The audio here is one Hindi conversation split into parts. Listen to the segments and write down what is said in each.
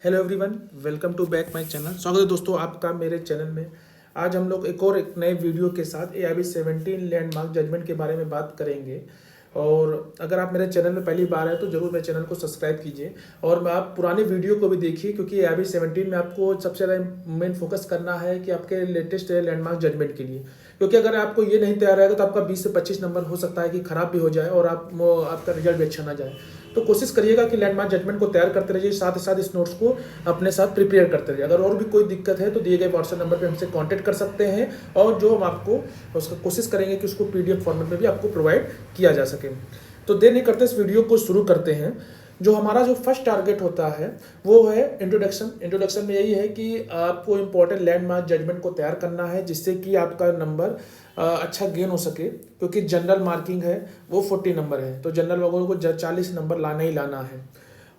Hello everyone, welcome to back my channel. स्वागत है दोस्तों आपका मेरे चैनल में। आज हम लोग एक नए वीडियो के साथ AIB 17 लैंडमार्क जजमेंट के बारे में बात करेंगे। और अगर आप मेरे चैनल में पहली बार है तो ज़रूर मेरे चैनल को सब्सक्राइब कीजिए और आप पुराने वीडियो को भी देखिए, क्योंकि AIB 17 में आपको सबसे ज़्यादा मेन फोकस करना है कि आपके लेटेस्ट लैंडमार्क जजमेंट के लिए। क्योंकि अगर आपको ये नहीं तैयार रहेगा तो आपका 20 से 25 नंबर हो सकता है कि ख़राब भी हो जाए और आपका रिजल्ट भी अच्छा ना जाए। तो कोशिश करिएगा कि लैंडमार्क जजमेंट को तैयार करते रहिए, साथ ही साथ इस नोट्स को अपने साथ प्रिपेयर करते रहिए। अगर और भी कोई दिक्कत है तो दिए गए व्हाट्सएप नंबर पे हमसे कांटेक्ट कर सकते हैं और जो हम आपको उसका कोशिश करेंगे कि उसको PDF फॉर्मेट में भी आपको प्रोवाइड किया जा सके। तो देर नहीं करते, इस वीडियो को शुरू करते हैं। जो हमारा जो फर्स्ट टारगेट होता है वो है इंट्रोडक्शन में यही है कि आपको इम्पोर्टेंट लैंडमार्क जजमेंट को तैयार करना है, जिससे कि आपका नंबर अच्छा गेन हो सके। क्योंकि जनरल मार्किंग है वो 40 नंबर है, तो जनरल वालों को 40 नंबर लाना ही लाना है।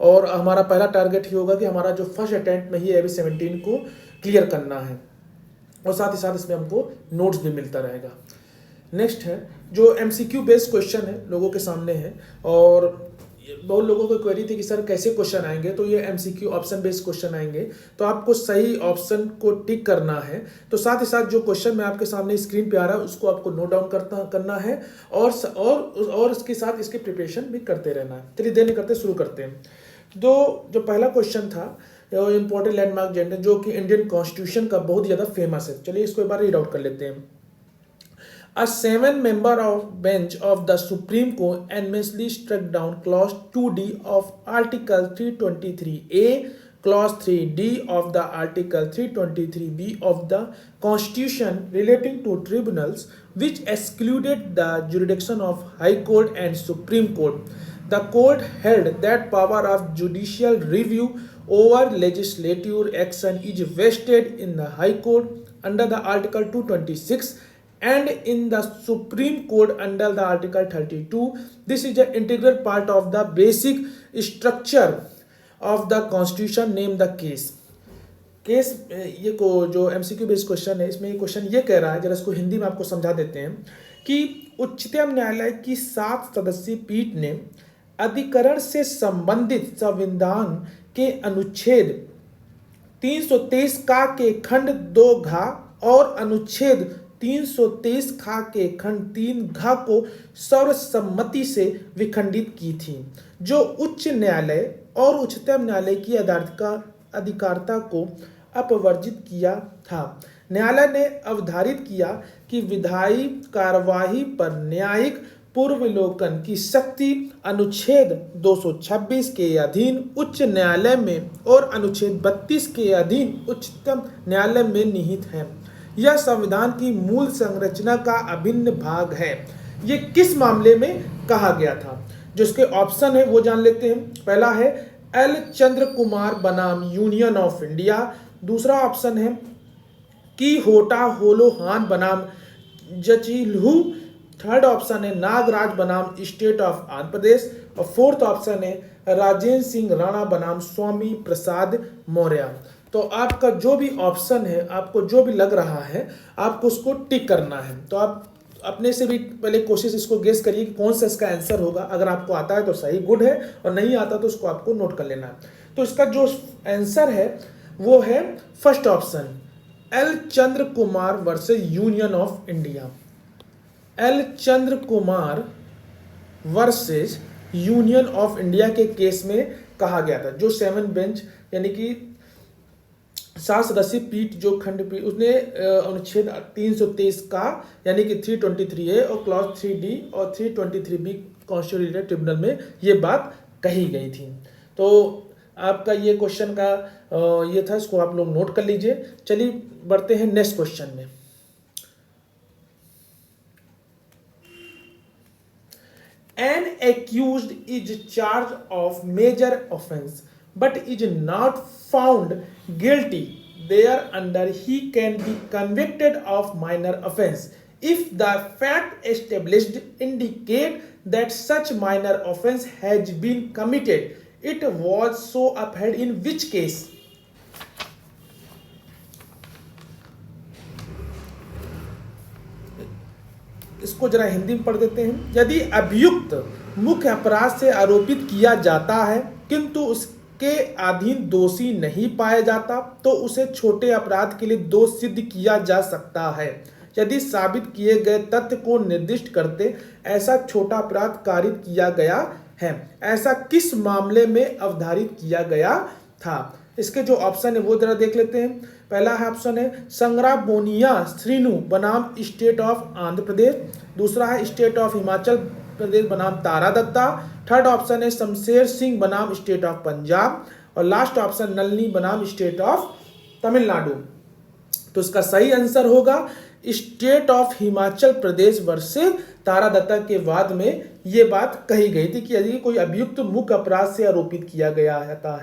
और हमारा पहला टारगेट ही होगा कि हमारा जो फर्स्ट अटेम्प्ट में ही AIB 17 को क्लियर करना है, और साथ ही साथ इसमें हमको नोट्स भी मिलता रहेगा। नेक्स्ट है जो MCQ बेस्ड क्वेश्चन है, लोगों के सामने है। और बहुत लोगों को क्वेरी थी कि सर कैसे क्वेश्चन आएंगे, तो ये MCQ ऑप्शन बेस्ड क्वेश्चन आएंगे। तो आपको सही ऑप्शन को टिक करना है। तो साथ ही साथ जो क्वेश्चन मैं आपके सामने स्क्रीन पे आ रहा है उसको आपको नोट डाउन करना है और इसके साथ इसकी प्रिपरेशन भी करते रहना है। चलिए देर नहीं करते, शुरू करते हैं। तो जो पहला क्वेश्चन था इंपॉर्टेंट लैंडमार्क जजमेंट, जो कि इंडियन कॉन्स्टिट्यूशन का बहुत ज़्यादा फेमस है। चलिए इसको एक बार रीड आउट कर लेते हैं। A 7-member bench of the Supreme Court unanimously struck down Clause 2D of Article 323A, Clause 3D of the Article 323B of the Constitution relating to tribunals, which excluded the jurisdiction of High Court and Supreme Court. The court held that power of judicial review over legislative action is vested in the High Court under the Article 226 and in the Supreme Court under the Article 32. This is an integral part of the basic structure of the Constitution. Name the case. Case ये को जो MCQ बेस्ड क्वेश्चन है, इसमें ये क्वेश्चन ये कह रहा है, जरा इसको हिंदी में आपको समझा देते हैं कि उच्चतम न्यायालय की 7 सदस्यीय पीठ ने अधिकरण से संबंधित संविधान के अनुच्छेद 323 का के खंड 2 घ और अनुच्छेद 323 खा के खंड 3 घ को सर्वसम्मति से विखंडित की थी, जो उच्च न्यायालय और उच्चतम न्यायालय की अधिकारिता को अपवर्जित किया था। न्यायालय ने अवधारित किया कि विधायी कार्यवाही पर न्यायिक पूर्वावलोकन की शक्ति अनुच्छेद 226 के अधीन उच्च न्यायालय में और अनुच्छेद 32 के अधीन उच्चतम न्यायालय में निहित है। यह संविधान की मूल संरचना का अभिन्न भाग है। ये किस मामले में कहा गया था? जो इसके ऑप्शन है वो जान लेते हैं। पहला है L. चंद्र कुमार बनाम यूनियन ऑफ इंडिया। दूसरा ऑप्शन है की होटा होलोहान बनाम जचिलहू। थर्ड ऑप्शन है नागराज बनाम स्टेट ऑफ आंध्र प्रदेश। और फोर्थ ऑप्शन है राजेंद्र सिंह राणा बनाम स्वामी प्रसाद मौर्य। तो आपका जो भी ऑप्शन है, आपको जो भी लग रहा है, आपको उसको टिक करना है। तो आप अपने से भी पहले कोशिश इसको गेस करिए कि कौन सा इसका आंसर होगा। अगर आपको आता है तो सही, गुड है, और नहीं आता तो उसको आपको नोट कर लेना है। तो इसका जो आंसर है वो है first option, L. Chandra Kumar versus union of India. L. Chandra Kumar versus union of India के केस में कहा गया था। जो 7 बेंच यानी कि 7 सदस्यीय पीठ जो खंडपीठ, उसने अनुच्छेद 323 का यानी कि 323A और क्लॉज 3D और 323B कॉन्स्टिट्यूशनल ट्रिब्यूनल में ये बात कही गई थी। तो आपका ये क्वेश्चन का ये था, इसको आप लोग नोट कर लीजिए। चलिए बढ़ते हैं नेक्स्ट क्वेश्चन में। An accused is charged of major offense but is not found guilty. Thereunder he can be convicted of minor offense if the fact established indicate that such minor offense has been committed. It was so upheld in which case? इसको जरा हिंदी में पढ़ देते हैं। यदि अभियुक्त मुख्य अपराध से आरोपित किया जाता है किंतु के अधीन दोषी नहीं पाया जाता तो उसे छोटे अपराध के लिए दोष सिद्ध किया जा सकता है। यदि साबित किए गए तथ्य को निर्दिष्ट करते ऐसा छोटा अपराध कारित किया गया है, ऐसा किस मामले में अवधारित किया गया था। इसके जो ऑप्शन है वो जरा देख लेते हैं। पहला है ऑप्शन है संग्राबोनिया श्रीनु बनाम स्टेट ऑफ आंध्र प्रदेश। दूसरा है स्टेट ऑफ हिमाचल प्रदेश बनाम तारा दत्ता। थर्ड ऑप्शन है शमशेर सिंह बनाम स्टेट ऑफ पंजाब। और लास्ट ऑप्शन नलिनी बनाम स्टेट ऑफ तमिलनाडु। तो इसका सही आंसर होगा state of Himachal Pradesh versus Tara Datta के वाद में ये बात कही गई थी कि यदि कोई अभियुक्त मुख्य अपराध से आरोपित किया गया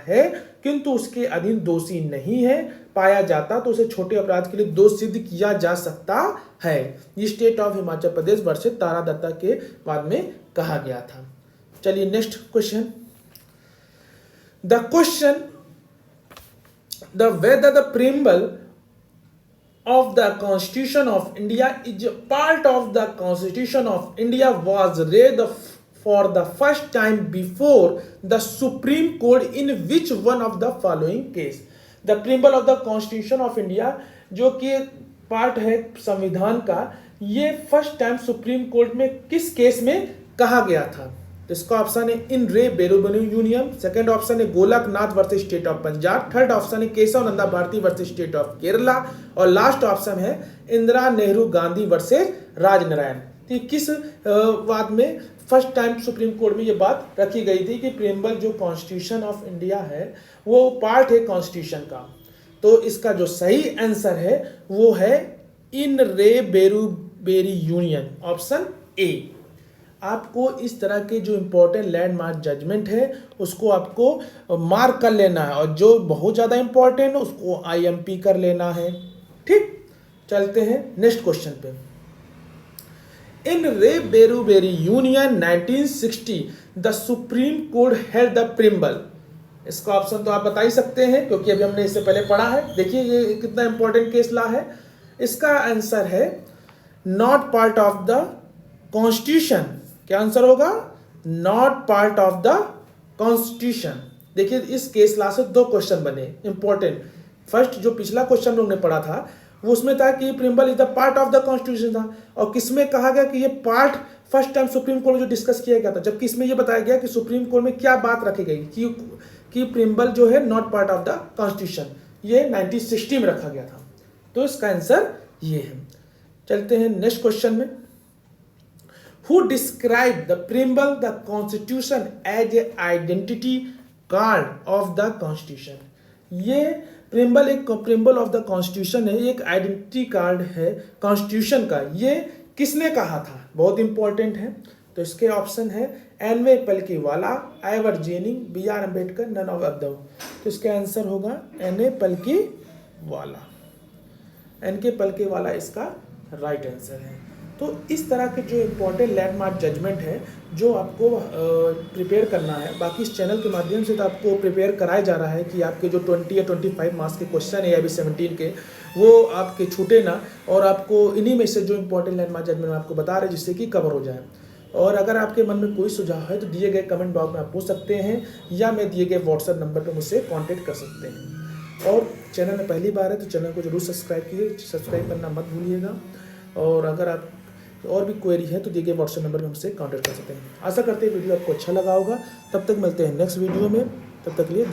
है किंतु उसके अधीन दोषी नहीं है पाया जाता तो उसे छोटे अपराध के लिए दोष सिद्ध किया जा सकता है। ये state of Himachal Pradesh versus Tara Datta के वाद में कहा गया था। चलिए next question. The question the whether the preamble of the Constitution of India is a part of the Constitution of India was read for the first time before the Supreme Court in which one of the following case। The preamble of the Constitution of India जो कि पार्ट है संविधान का, ये फर्स्ट टाइम सुप्रीम कोर्ट में किस केस में कहा गया था। तो इसका ऑप्शन है इन रे बेरुबनु यूनियन। सेकंड ऑप्शन है Golaknath versus state of Punjab. Third option है Keshava Nanda Bharati versus state of Kerala. और लास्ट ऑप्शन है इंदिरा नेहरू गांधी वर्सेस राजनारायण। तो किस वाद में फर्स्ट टाइम सुप्रीम कोर्ट में ये बात रखी गई थी कि प्रीएम्बल जो कॉन्स्टिट्यूशन ऑफ इंडिया है वो पार्ट है कॉन्स्टिट्यूशन का। तो इसका जो सही आंसर है वो है इन re Berubari union, option A. आपको इस तरह के जो इंपॉर्टेंट लैंडमार्क जजमेंट है उसको आपको मार्क कर लेना है और जो बहुत ज़्यादा इंपॉर्टेंट है उसको आईएमपी कर लेना है। ठीक, चलते हैं नेक्स्ट क्वेश्चन पे। In re Berubari union 1960 the supreme court held the preamble. इसका ऑप्शन तो आप बता ही सकते हैं क्योंकि अभी हमने इससे पहले पढ़ा है। देखिए ये कितना इंपॉर्टेंट केस ला है। इसका आंसर है not part of the constitution. क्या आंसर होगा? Not part of the constitution. देखिए इस केस ला से दो क्वेश्चन बने इंपॉर्टेंट। फर्स्ट जो पिछला क्वेश्चन लोग ने पढ़ा था वो उसमें था कि preamble is the part of the constitution था और किसमें कहा गया कि ये part first time supreme court में जो डिस्कस किया गया था, जबकि इसमें ये बताया गया कि सुप्रीम कोर्ट में क्या बात रखी गई कि प्रीम्बल जो है not part of the constitution, ये 1960 में रखा गया था। तो इसका आंसर ये है। चलते हैं नेक्स्ट क्वेश्चन में। Who described the preamble the Constitution as a identity card of the Constitution। ये प्रीम्बल एक प्रीम्बल ऑफ द कॉन्स्टिट्यूशन है, एक आइडेंटिटी कार्ड है कॉन्स्टिट्यूशन का। ये किसने कहा था? बहुत इंपॉर्टेंट है। तो इसके ऑप्शन है N V. Palkhivala, Ivor Jenning, B R. Ambedkar, none of other. तो इसका आंसर होगा एन.ए. पलकीवाला। एन.के. पलकीवाला इसका राइट आंसर है। तो इस तरह के जो इम्पोर्टेंट लैंडमार्क जजमेंट है जो आपको प्रिपेयर करना है, बाकी इस चैनल के माध्यम से तो आपको प्रिपेयर कराया जा रहा है कि आपके जो 20 या 25 मार्क्स के क्वेश्चन है AIB 17 के वो आपके छूटे ना, और आपको इन्हीं में से जो इम्पोर्टेंट लैंडमार्क जजमेंट मैं आपको बता रहे हैं जिससे कि कवर हो जाए। और अगर आपके मन में कोई सुझाव है तो दिए गए कमेंट बॉक्स में आप पूछ सकते हैं या मैं दिए गए व्हाट्सएप नंबर पर मुझसे कॉन्टेक्ट कर सकते हैं। और चैनल में पहली बार है तो चैनल को जरूर सब्सक्राइब कीजिए, सब्सक्राइब करना मत भूलिएगा। और अगर आप और भी क्वेरी है तो दिए गए व्हाट्सएप नंबर पर हमसे कांटेक्ट कर सकते हैं। आशा करते हैं वीडियो आपको अच्छा लगा होगा। तब तक मिलते हैं नेक्स्ट वीडियो में, तब तक के लिए धन्यवाद।